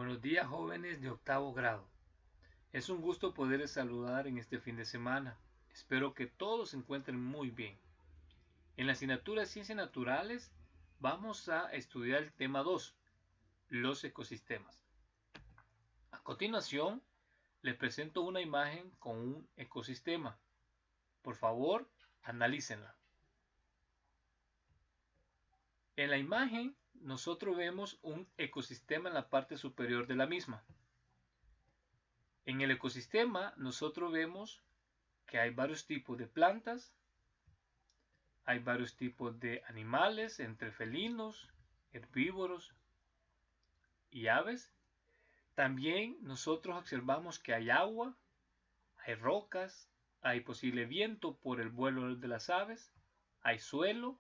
Buenos días, jóvenes de octavo grado. Es un gusto poderles saludar en este fin de semana. Espero que todos se encuentren muy bien. En la asignatura de Ciencias Naturales vamos a estudiar el tema 2, los ecosistemas. A continuación, les presento una imagen con un ecosistema. Por favor, analícenla. En la imagen, nosotros vemos un ecosistema en la parte superior de la misma. En el ecosistema, nosotros vemos que hay varios tipos de plantas, hay varios tipos de animales, entre felinos, herbívoros y aves. También nosotros observamos que hay agua, hay rocas, hay posible viento por el vuelo de las aves, hay suelo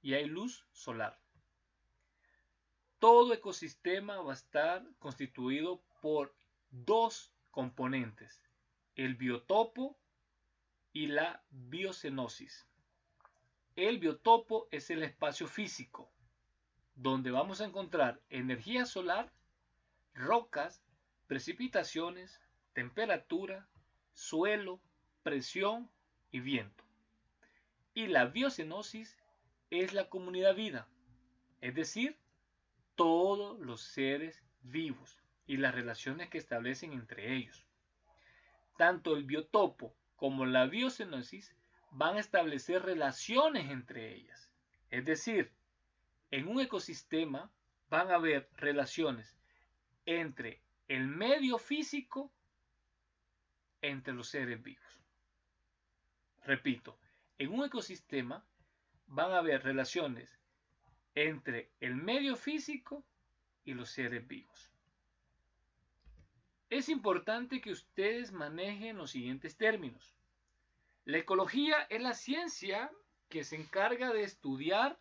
y hay luz solar. Todo ecosistema va a estar constituido por dos componentes, el biotopo y la biocenosis. El biotopo es el espacio físico, donde vamos a encontrar energía solar, rocas, precipitaciones, temperatura, suelo, presión y viento. Y la biocenosis es la comunidad vida, es decir, todos los seres vivos y las relaciones que establecen entre ellos. Tanto el biotopo como la biocenosis van a establecer relaciones entre ellas. Es decir, en un ecosistema van a haber relaciones entre el medio físico entre los seres vivos. Repito, en un ecosistema van a haber relaciones entre el medio físico y los seres vivos. Es importante que ustedes manejen los siguientes términos. La ecología es la ciencia que se encarga de estudiar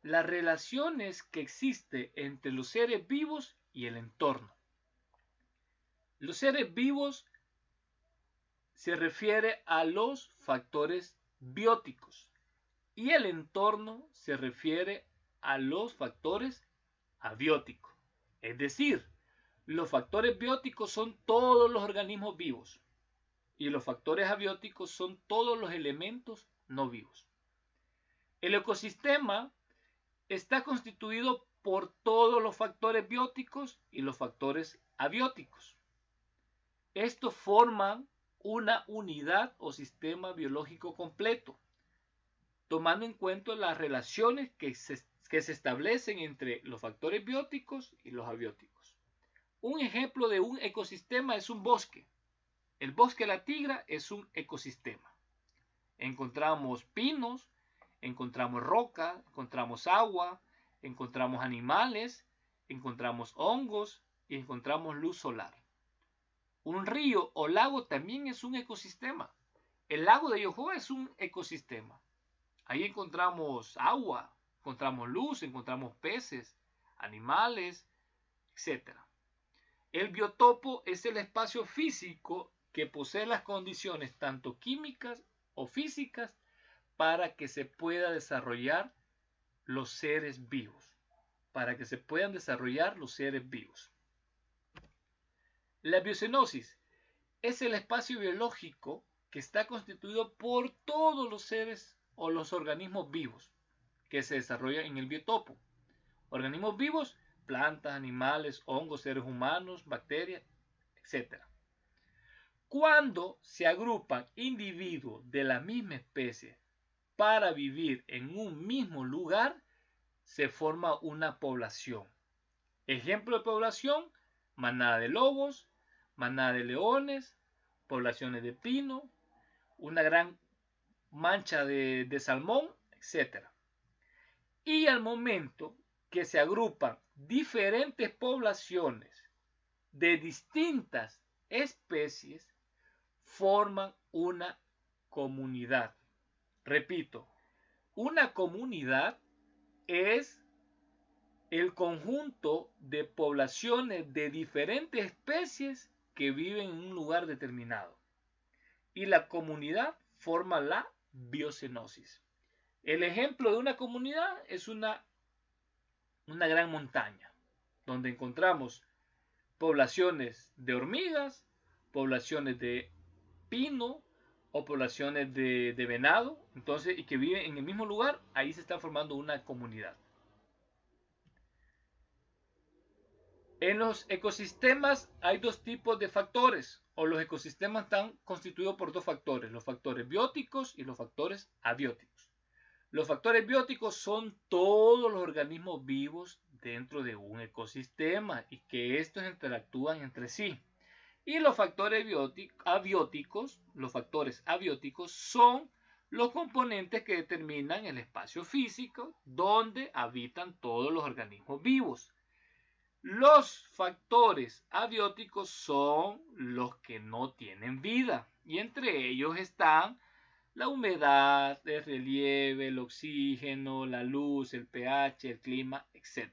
las relaciones que existen entre los seres vivos y el entorno. Los seres vivos se refiere a los factores bióticos y el entorno se refiere a los factores abióticos. Es decir, los factores bióticos son todos los organismos vivos y los factores abióticos son todos los elementos no vivos. El ecosistema está constituido por todos los factores bióticos y los factores abióticos. Estos forman una unidad o sistema biológico completo, tomando en cuenta las relaciones que se establecen entre los factores bióticos y los abióticos. Un ejemplo de un ecosistema es un bosque. El bosque de la tigra es un ecosistema. Encontramos pinos, encontramos roca, encontramos agua, encontramos animales, encontramos hongos y encontramos luz solar. Un río o lago también es un ecosistema. El lago de Yohoa es un ecosistema. Ahí encontramos agua, encontramos luz, encontramos peces, animales, etc. El biotopo es el espacio físico que posee las condiciones tanto químicas o físicas para que se pueda desarrollar los seres vivos. Para que se puedan desarrollar los seres vivos. La biocenosis es el espacio biológico que está constituido por todos los seres o los organismos vivos que se desarrollan en el biotopo. Organismos vivos, plantas, animales, hongos, seres humanos, bacterias, etc. Cuando se agrupan individuos de la misma especie para vivir en un mismo lugar, se forma una población. Ejemplo de población, manada de lobos, manada de leones, poblaciones de pino, una gran mancha de salmón, etc. Y al momento que se agrupan diferentes poblaciones de distintas especies, forman una comunidad. Repito, una comunidad es el conjunto de poblaciones de diferentes especies que viven en un lugar determinado. Y la comunidad forma la biocenosis. El ejemplo de una comunidad es una gran montaña, donde encontramos poblaciones de hormigas, poblaciones de pino o poblaciones de venado, entonces, y que viven en el mismo lugar, ahí se está formando una comunidad. En los ecosistemas hay dos tipos de factores, o los ecosistemas están constituidos por dos factores, los factores bióticos y los factores abióticos. Los factores bióticos son todos los organismos vivos dentro de un ecosistema y que estos interactúan entre sí. Y los factores abióticos son los componentes que determinan el espacio físico donde habitan todos los organismos vivos. Los factores abióticos son los que no tienen vida y entre ellos están la humedad, el relieve, el oxígeno, la luz, el pH, el clima, etc.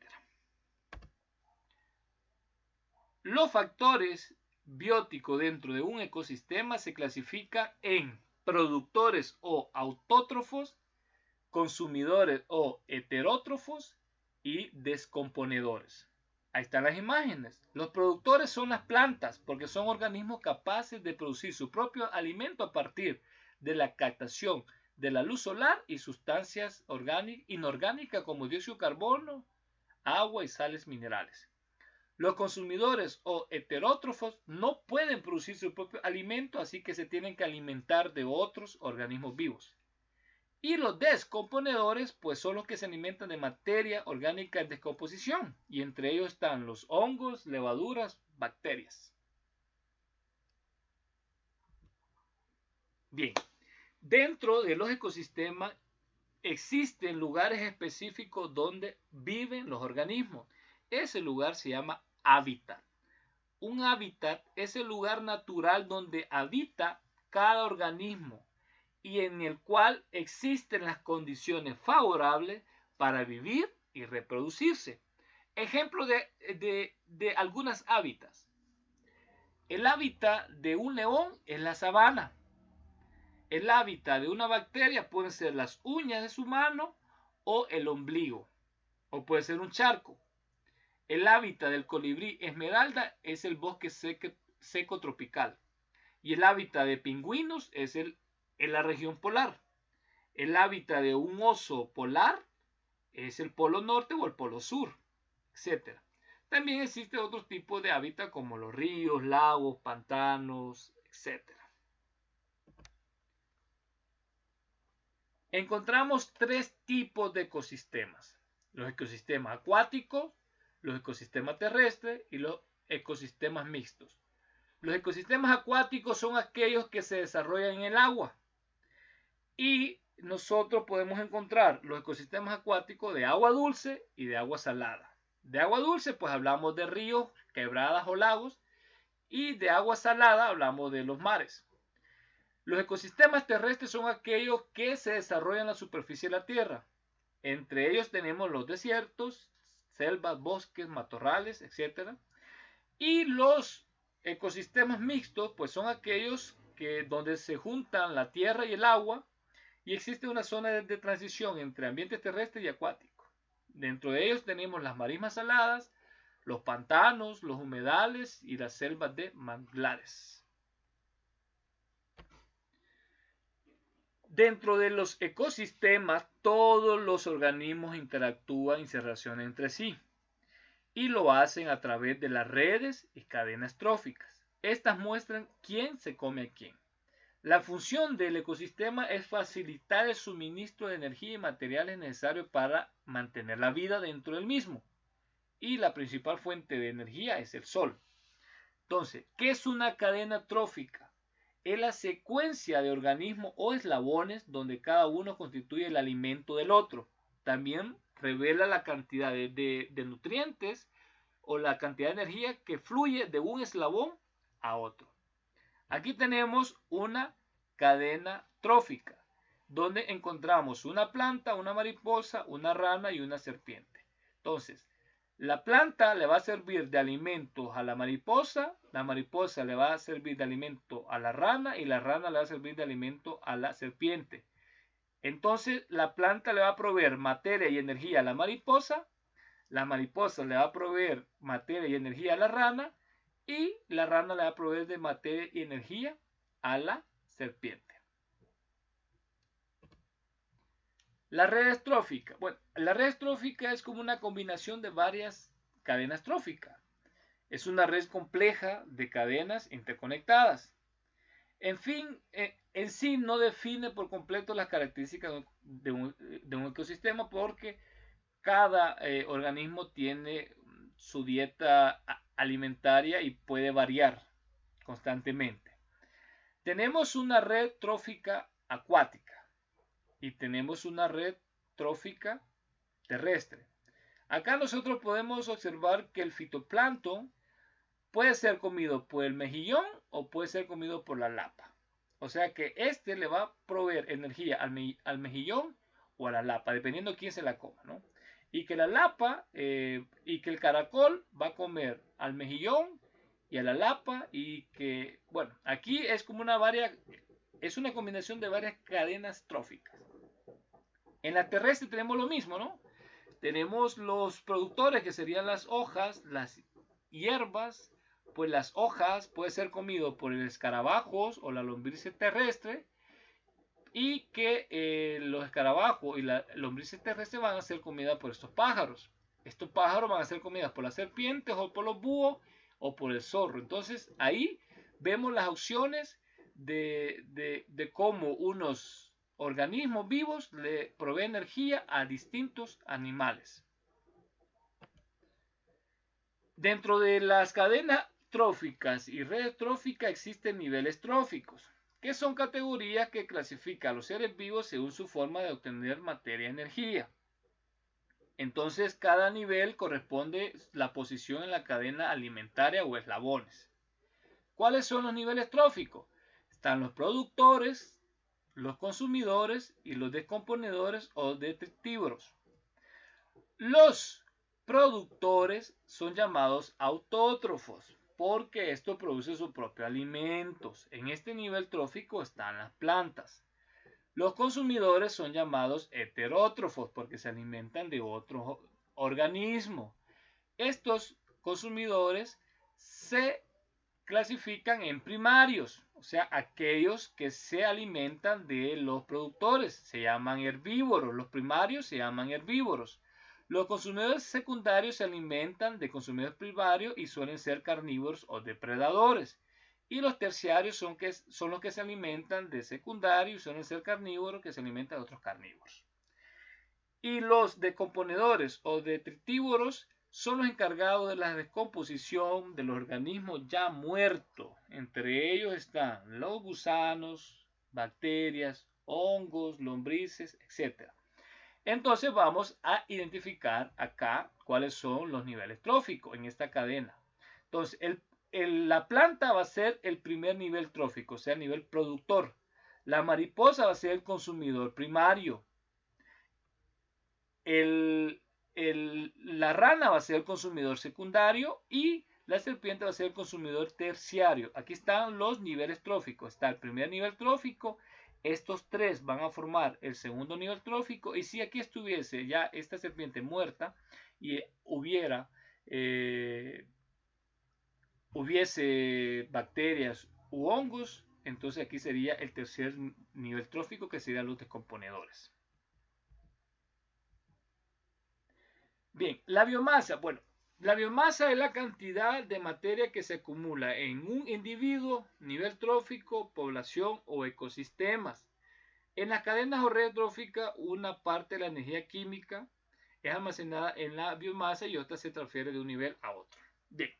Los factores bióticos dentro de un ecosistema se clasifican en productores o autótrofos, consumidores o heterótrofos y descomponedores. Ahí están las imágenes. Los productores son las plantas porque son organismos capaces de producir su propio alimento a partir de la captación de la luz solar y sustancias inorgánicas como dióxido de carbono, agua y sales minerales. Los consumidores o heterótrofos no pueden producir su propio alimento, así que se tienen que alimentar de otros organismos vivos. Y los descomponedores, pues son los que se alimentan de materia orgánica en descomposición, y entre ellos están los hongos, levaduras, bacterias. Bien, dentro de los ecosistemas existen lugares específicos donde viven los organismos. Ese lugar se llama hábitat. Un hábitat es el lugar natural donde habita cada organismo y en el cual existen las condiciones favorables para vivir y reproducirse. Ejemplo de algunos hábitats. El hábitat de un león es la sabana. El hábitat de una bacteria pueden ser las uñas de su mano o el ombligo, o puede ser un charco. El hábitat del colibrí esmeralda es el bosque seco tropical. Y el hábitat de pingüinos es en la región polar. El hábitat de un oso polar es el polo norte o el polo sur, etc. También existen otros tipos de hábitat como los ríos, lagos, pantanos, etc. Encontramos tres tipos de ecosistemas. Los ecosistemas acuáticos, los ecosistemas terrestres y los ecosistemas mixtos. Los ecosistemas acuáticos son aquellos que se desarrollan en el agua. Y nosotros podemos encontrar los ecosistemas acuáticos de agua dulce y de agua salada. De agua dulce, pues hablamos de ríos, quebradas o lagos. Y de agua salada hablamos de los mares. Los ecosistemas terrestres son aquellos que se desarrollan en la superficie de la Tierra. Entre ellos tenemos los desiertos, selvas, bosques, matorrales, etc. Y los ecosistemas mixtos, pues son aquellos donde se juntan la tierra y el agua y existe una zona de transición entre ambientes terrestres y acuáticos. Dentro de ellos tenemos las marismas saladas, los pantanos, los humedales y las selvas de manglares. Dentro de los ecosistemas, todos los organismos interactúan y se relacionan entre sí. Y lo hacen a través de las redes y cadenas tróficas. Estas muestran quién se come a quién. La función del ecosistema es facilitar el suministro de energía y materiales necesarios para mantener la vida dentro del mismo. Y la principal fuente de energía es el sol. Entonces, ¿qué es una cadena trófica? Es la secuencia de organismos o eslabones donde cada uno constituye el alimento del otro. También revela la cantidad de nutrientes o la cantidad de energía que fluye de un eslabón a otro. Aquí tenemos una cadena trófica donde encontramos una planta, una mariposa, una rana y una serpiente. Entonces, la planta le va a servir de alimento a la mariposa le va a servir de alimento a la rana y la rana le va a servir de alimento a la serpiente. Entonces, la planta le va a proveer materia y energía a la mariposa le va a proveer materia y energía a la rana y la rana le va a proveer de materia y energía a la serpiente. La red estrófica. Bueno, la red estrófica es como una combinación de varias cadenas tróficas. Es una red compleja de cadenas interconectadas. En fin, en sí no define por completo las características de un ecosistema porque cada organismo tiene su dieta alimentaria y puede variar constantemente. Tenemos una red trófica acuática y tenemos una red trófica terrestre. Acá nosotros podemos observar que el fitoplancton puede ser comido por el mejillón o puede ser comido por la lapa. O sea que este le va a proveer energía al mejillón o a la lapa, dependiendo de quién se la coma, ¿no? Y que la lapa y que el caracol va a comer al mejillón y a la lapa y que, bueno, aquí es como es una combinación de varias cadenas tróficas. En la terrestre tenemos lo mismo, ¿no? Tenemos los productores que serían las hojas, las hierbas, pues las hojas puede ser comido por el escarabajos o la lombriz terrestre y que los escarabajos y la lombriz terrestre van a ser comida por estos pájaros. Estos pájaros van a ser comidas por las serpientes o por los búhos o por el zorro. Entonces ahí vemos las opciones de cómo unos organismos vivos le proveen energía a distintos animales. Dentro de las cadenas tróficas y redes tróficas existen niveles tróficos, que son categorías que clasifican a los seres vivos según su forma de obtener materia y energía. Entonces, cada nivel corresponde la posición en la cadena alimentaria o eslabones. ¿Cuáles son los niveles tróficos? Están los productores, los consumidores y los descomponedores o detritívoros. Los productores son llamados autótrofos porque esto produce sus propios alimentos. En este nivel trófico están las plantas. Los consumidores son llamados heterótrofos porque se alimentan de otros organismos. Estos consumidores se clasifican en primarios, o sea, aquellos que se alimentan de los productores, se llaman herbívoros. Los primarios se llaman herbívoros. Los consumidores secundarios se alimentan de consumidores primarios y suelen ser carnívoros o depredadores. Y los terciarios son los que se alimentan de secundarios y suelen ser carnívoros que se alimentan de otros carnívoros. Y los decomponedores o detritívoros son los encargados de la descomposición de los organismos ya muertos. Entre ellos están los gusanos, bacterias, hongos, lombrices, etc. Entonces vamos a identificar acá cuáles son los niveles tróficos en esta cadena. Entonces la planta va a ser el primer nivel trófico, o sea, el nivel productor. La mariposa va a ser el consumidor primario. La rana va a ser el consumidor secundario y la serpiente va a ser el consumidor terciario. Aquí están los niveles tróficos. Está el primer nivel trófico. Estos tres van a formar el segundo nivel trófico. Y si aquí estuviese ya esta serpiente muerta y hubiese bacterias u hongos, entonces aquí sería el tercer nivel trófico, que serían los descomponedores. Bien, la biomasa. Bueno, la biomasa es la cantidad de materia que se acumula en un individuo, nivel trófico, población o ecosistemas. En las cadenas o redes tróficas, una parte de la energía química es almacenada en la biomasa y otra se transfiere de un nivel a otro. Bien,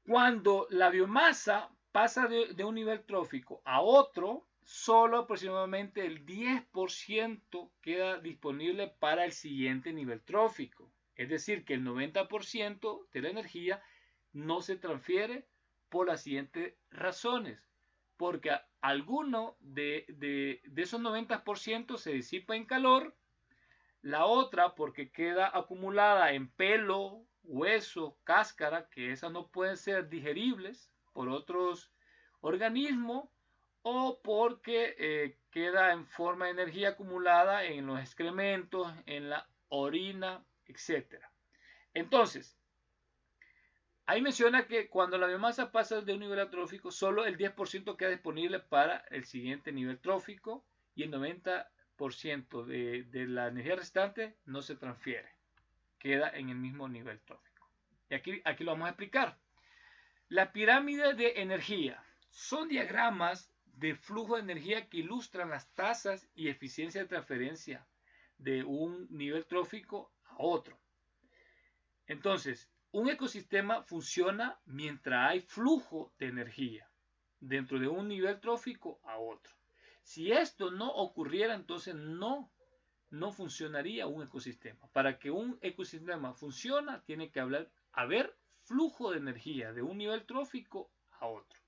cuando la biomasa pasa de un nivel trófico a otro, solo aproximadamente el 10% queda disponible para el siguiente nivel trófico. Es decir, que el 90% de la energía no se transfiere por las siguientes razones. Porque alguno de esos 90% se disipa en calor, la otra porque queda acumulada en pelo, hueso, cáscara, que esas no pueden ser digeribles por otros organismos, o porque queda en forma de energía acumulada en los excrementos, en la orina, etc. Entonces, Ahí menciona que cuando la biomasa pasa de un nivel atrófico, solo el 10% queda disponible para el siguiente nivel trófico y el 90% de la energía restante no se transfiere, queda en el mismo nivel trófico. Y aquí lo vamos a explicar. La pirámide de energía son diagramas de flujo de energía que ilustran las tasas y eficiencia de transferencia de un nivel trófico a otro. Entonces, un ecosistema funciona mientras hay flujo de energía dentro de un nivel trófico a otro. Si esto no ocurriera, entonces no funcionaría un ecosistema. Para que un ecosistema funcione, tiene que haber flujo de energía de un nivel trófico a otro.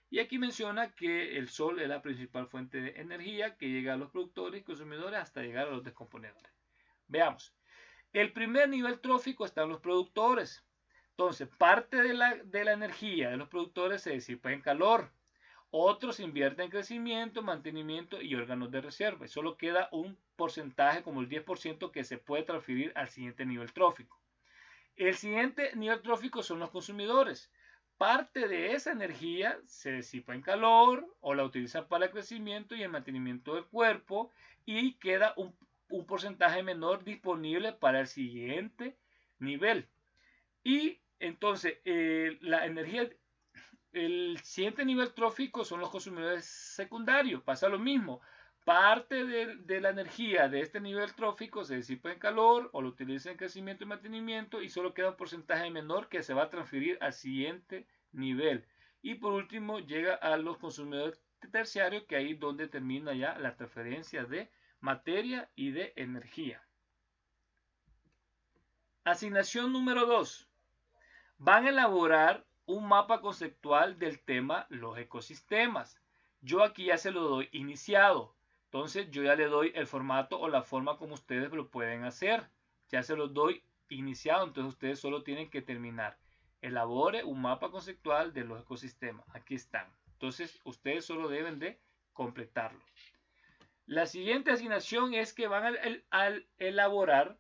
Y aquí menciona que el sol es la principal fuente de energía que llega a los productores y consumidores hasta llegar a los descomponedores. Veamos. El primer nivel trófico están los productores. Entonces, parte de la energía de los productores se disipa en calor. Otros invierten en crecimiento, mantenimiento y órganos de reserva. Y solo queda un porcentaje, como el 10%, que se puede transferir al siguiente nivel trófico. El siguiente nivel trófico son los consumidores. Parte de esa energía se disipa en calor o la utilizan para el crecimiento y el mantenimiento del cuerpo y queda un porcentaje menor disponible para el siguiente nivel. Y entonces la energía, el siguiente nivel trófico son los consumidores secundarios. Pasa lo mismo. Parte de la energía de este nivel trófico se disipa en calor o lo utiliza en crecimiento y mantenimiento y solo queda un porcentaje menor que se va a transferir al siguiente nivel. Y por último llega a los consumidores terciarios, que ahí es donde termina ya la transferencia de materia y de energía. Asignación número 2. Van a elaborar un mapa conceptual del tema los ecosistemas. Yo aquí ya se lo doy iniciado. Entonces yo ya le doy el formato o la forma como ustedes lo pueden hacer. Ya se los doy iniciado, entonces ustedes solo tienen que terminar. Elabore un mapa conceptual de los ecosistemas. Aquí están. Entonces ustedes solo deben de completarlo. La siguiente asignación es que van a elaborar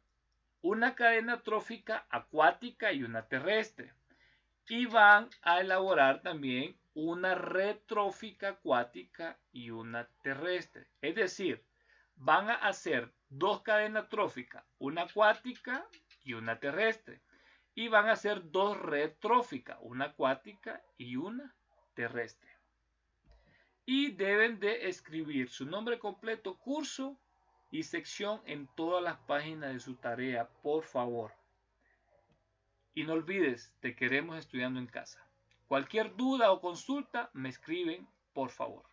una cadena trófica acuática y una terrestre. Y van a elaborar también una red trófica acuática y una terrestre. Es decir, van a hacer dos cadenas tróficas, una acuática y una terrestre. Y van a hacer dos redes tróficas, una acuática y una terrestre. Y deben de escribir su nombre completo, curso y sección en todas las páginas de su tarea, por favor. Y no olvides, te queremos estudiando en casa. Cualquier duda o consulta, me escriben, por favor.